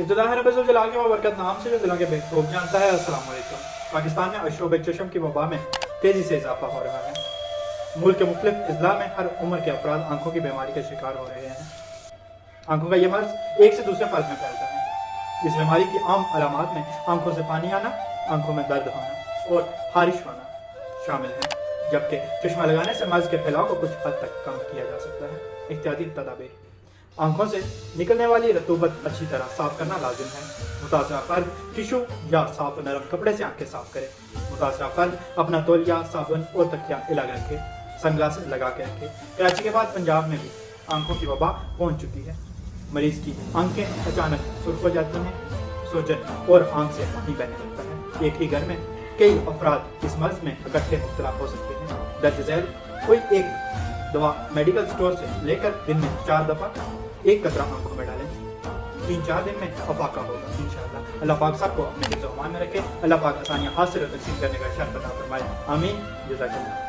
ابتدا ہے رب ذوالجلال کے بابرکت نام سے جو دلوں کے بے خوب جانتا ہے۔ السلام علیکم۔ پاکستان میں اشوب چشم کی وبا میں تیزی سے اضافہ ہو رہا ہے۔ ملک کے مختلف اضلاع میں ہر عمر کے افراد آنکھوں کی بیماری کا شکار ہو رہے ہیں۔ آنکھوں کا یہ مرض ایک سے دوسرے فرد میں پھیلتا ہے۔ اس بیماری کی عام علامات میں آنکھوں سے پانی آنا، آنکھوں میں درد ہونا اور خارش ہونا شامل ہے، جبکہ چشمہ لگانے سے مرض کے پھیلاؤ کو کچھ حد تک کم کیا جا سکتا ہے۔ احتیاطی تدابیر: آنکھوں سے نکلنے والی رطوبت اچھی طرح صاف کرنا لازم ہے۔ متاثرہ فرد ٹشو یا صاف و نرم کپڑے سے آنکھیں صاف کرے۔ متاثرہ فرد اپنا تولیہ، صابن اور تکیہ الگ رکھے۔ سن گلاسز لگا کے رکھے۔ کراچی کے بعد پنجاب میں بھی آنکھوں کی وبا پہنچ چکی ہے۔ مریض کی آنکھیں اچانک سرخ ہو جاتی ہیں، سوجن اور آنکھ سے پانی بہنے لگتا ہے۔ ایک ہی گھر میں کئی افراد اس مرض میں اکٹھے مبتلا ہو سکتے ہیں۔ درج ذیل کوئی ایک دوا میڈیکل سٹور سے لے کر دن میں 4 دفعہ ایک قطرہ آنکھوں میں ڈالیں۔ 3-4 دن میں افاقہ ہوگا انشاءاللہ۔ اللہ پاک سب کو اپنے حفظ و امان میں رکھے۔ اللہ پاک آسانیاں حاصل اور تقسیم کرنے کا شرف عطا فرمائے۔ آمین۔ جزاک اللہ۔